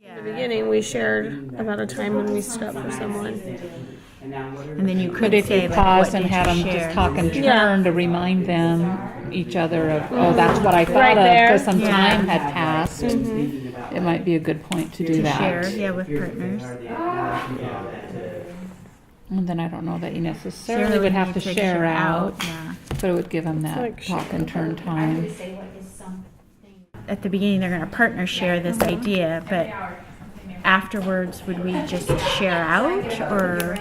In the beginning, we shared about a time when we stood up for someone. And then you could But if say, you like, paused what and did had you them share? just talk in turn Yeah. to remind them, each other of, oh, that's what I thought Right of, there. because some Yeah. time had passed. It might be a good point to do To that. share, yeah, with partners. And then I don't know that you necessarily Sarah would have need to share out, Yeah. but it would give them that like talk and turn time. At the beginning, they're going to partner share this idea, but afterwards, would we just share out, or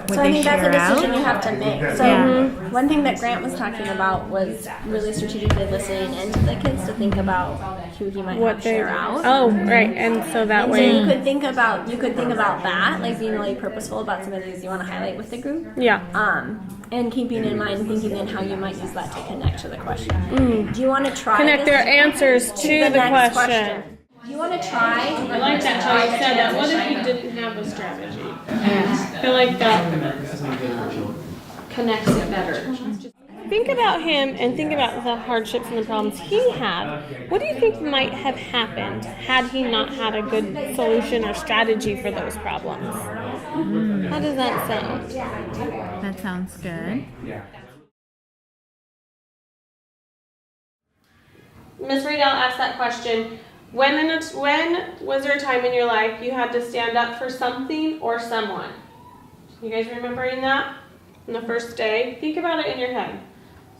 would So I they think that's share a decision out? you have to make. So Yeah. one thing that Grant was talking about was really strategically listening into the kids to think about who he might What have they share out. Oh, right. And so that And so way, you could think about that, like being really purposeful about some of these you want to highlight with the group. yeah. And keeping in mind, thinking in how you might use that to connect to the question. Do you want to try Connect this their answers to the next question. Do you want to try? I like that how you said that. What if you didn't have a strategy? I feel like that connects it better. Think about him and think about the hardships and the problems he had. What do you think might have happened had he not had a good solution or strategy for those problems? How does that sound? That sounds good. Miss Riedel asked that question. When was there a time in your life you had to stand up for something or someone? You guys remembering that? On the first day? Think about it in your head.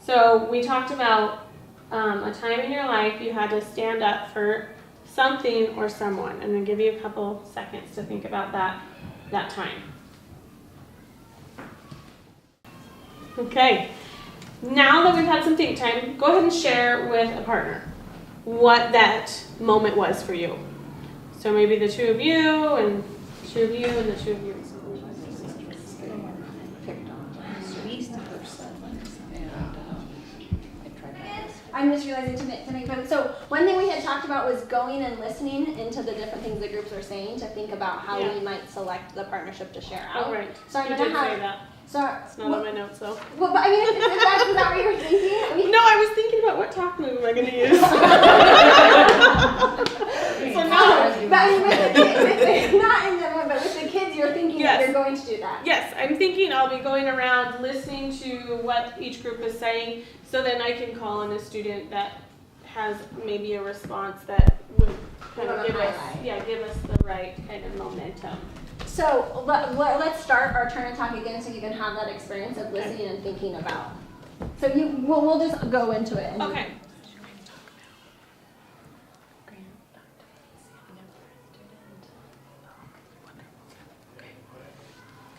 So we talked about a time in your life you had to stand up for something or someone. And then give you a couple seconds to think about that time. Okay. Now that we've had some think time, go ahead and share with a partner what that moment was for you. So maybe the two of you and the two of you and the two of you. I'm just realizing to make fun. So one thing we had talked about was going and listening into the different things the groups were saying to think about how we might select the partnership to share out. Oh, right. So I'm You gonna did have. say that. So It's not on my notes though. Well, but I mean, is that what you were thinking? I mean, No, I was thinking about what talk move am I going to use. So no. But I mean, with the kids, not in the one, but with the kids, you're thinking that Yes. they're going to do that. Yes, I'm thinking I'll be going around listening to what each group is saying, so then I can call on a student that has maybe a response that would kind of give us the right kind of momentum. So let's start our turn and talk again, so you can have that experience of listening and thinking about. So we'll just go into it. Okay.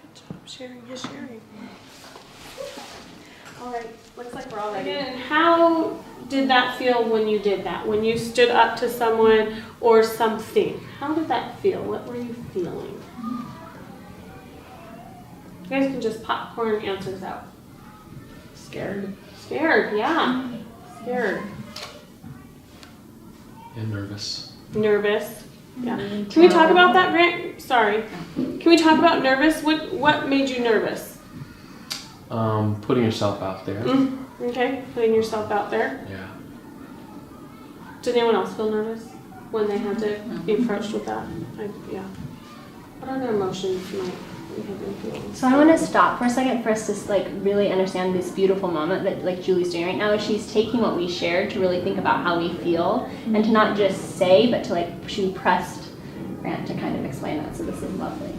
Good job sharing his sharing. All right, looks like we're all ready. And how did that feel when you did that? When you stood up to someone or something? How did that feel? What were you feeling? You guys can just popcorn answers out. Scared. Scared, yeah. Scared. And nervous. Nervous. Yeah. Can we talk about that, Grant? Sorry. Can we talk about nervous? What made you nervous? Putting yourself out there. Okay, putting yourself out there. Yeah. Did anyone else feel nervous when they had to be approached with that? Yeah. What other emotions might we have been feeling? So I want to stop for a second for us to like really understand this beautiful moment that like Julie's doing right now. Is she's taking what we shared to really think about how we feel and to not just say, but to like she pressed Grant to kind of explain that. So this is lovely.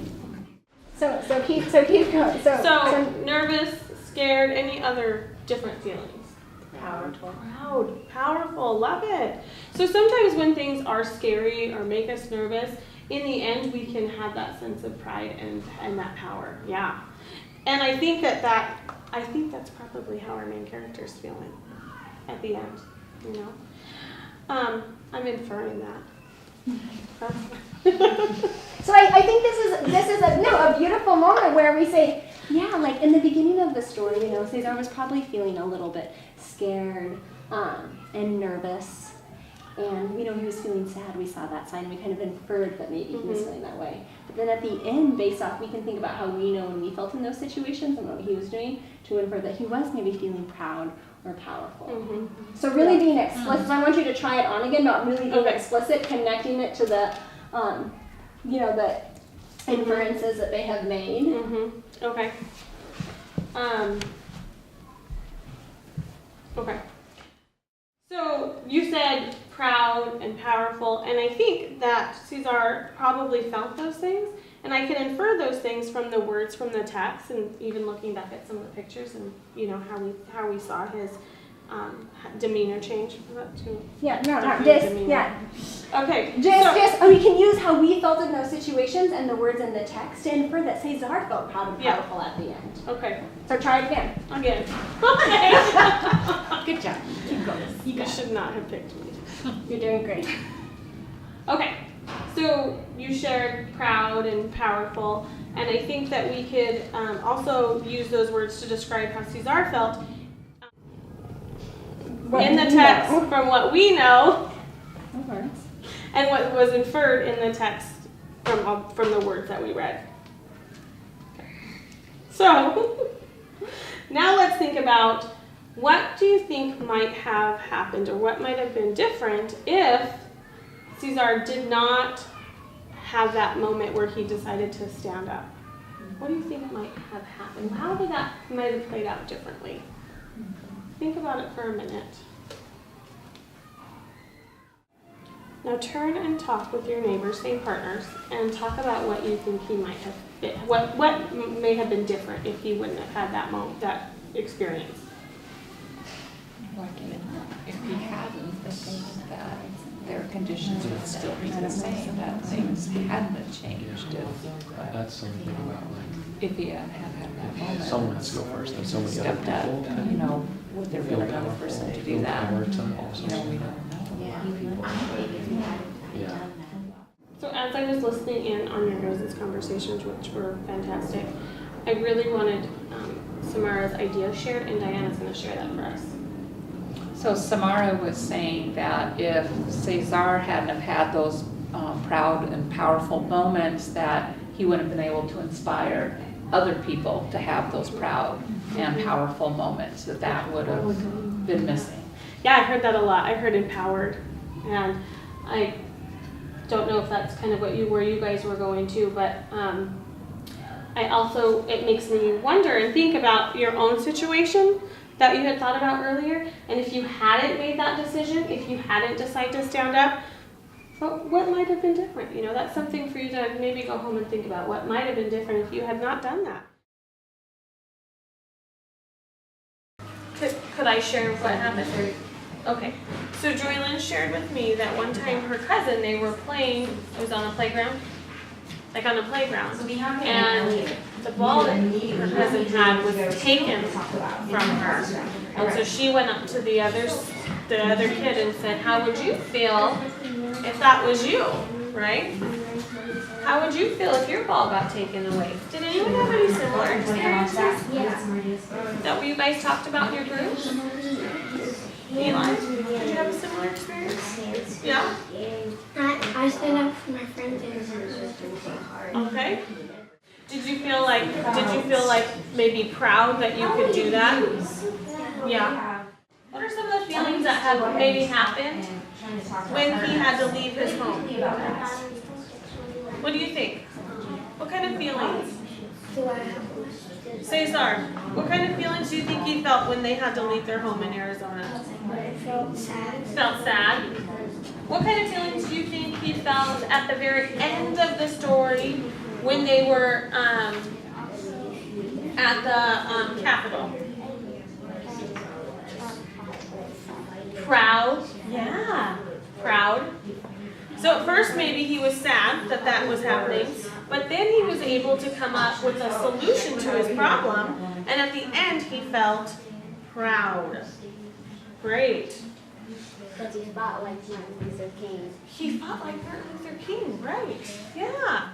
So keep going. So nervous, scared, any other different feelings? Proud, powerful, love it. So sometimes when things are scary or make us nervous, in the end we can have that sense of pride and that power. Yeah. And I think that's probably how our main character's feeling at the end, you know. I'm inferring that. So I think this is a beautiful moment where we say, yeah, like in the beginning of the story, you know, Cesar was probably feeling a little bit scared and nervous, and you know he was feeling sad. We saw that sign. We kind of inferred that maybe he was feeling that way. But then at the end, based off, we can think about how we know when we felt in those situations and what he was doing to infer that he was maybe feeling proud or powerful. So really being explicit. I want you to try it on again, but really being explicit, connecting it to the you know, the inferences that they have made. Mm-hmm. Okay. Okay. So you said proud and powerful, and I think that Cesar probably felt those things, and I can infer those things from the words from the text, and even looking back at some of the pictures, and you know how we saw his demeanor change. Yeah, no, not Definitely just, demeanor. yeah. Okay. Just, we can use how we felt in those situations and the words in the text to infer that Cesar felt proud and powerful at the end. Okay. So try it again. Again. Good job. Keep going. You should not have picked me. You're doing great. Okay, so you shared proud and powerful, and I think that we could also use those words to describe how Cesar felt in the text from what we know and what was inferred in the text from the words that we read. Okay. So now let's think about what do you think might have happened or what might have been different if Cesar did not have that moment where he decided to stand up? What do you think might have happened? How did that might have played out differently? Think about it for a minute. Now turn and talk with your neighbors, same partners, and talk about what you think he might have been, what may have been different if he wouldn't have had that moment, that experience. Like if he hadn't, that their conditions would still be the same, that things hadn't changed That's something about if he hadn't had that moment. someone has to go first, and so many other Stepped up, people you know, would there be feel another powerful, person to do feel that? power to You know, also. we don't know. Yeah. So as I was listening in on your guys' conversations, which were fantastic, I really wanted Samara's idea shared, and Diana's going to share that for us. So Samara was saying that if Cesar hadn't have had those proud and powerful moments, that he wouldn't have been able to inspire other people to have those proud and powerful moments, that would have been missing. Yeah, I heard that a lot. I heard empowered, and I don't know if that's kind of where you guys were going to, but it makes me wonder and think about your own situation that you had thought about earlier, and if you hadn't made that decision, if you hadn't decided to stand up, what might have been different? You know, that's something for you to maybe go home and think about. What might have been different if you had not done that? Could I share what happened? Okay, so Joylyn shared with me that one time her cousin, they were playing, it was on a playground, and the ball that her cousin had was taken from her. And so she went up to the other kid and said, how would you feel if that was you, right? How would you feel if your ball got taken away? Did anyone have any similar experiences? Is that what you guys talked about in your group? Eli, did you have a similar experience? Yeah? I stood up for my friends and it was really hard. Okay. Did you feel like maybe proud that you could do that? Yeah. What are some of the feelings that have maybe happened when he had to leave his home? What do you think? What kind of feelings? Cesar, what kind of feelings do you think he felt when they had to leave their home in Arizona? I felt sad. Felt sad. What kind of feelings do you think he felt at the very end of the story when they were at the Capitol? Proud. Yeah. Proud. So at first maybe he was sad that was happening, but then he was able to come up with a solution to his problem, and at the end he felt proud. Great. Because he fought like Martin Luther King. He fought like Martin Luther King, right? Yeah.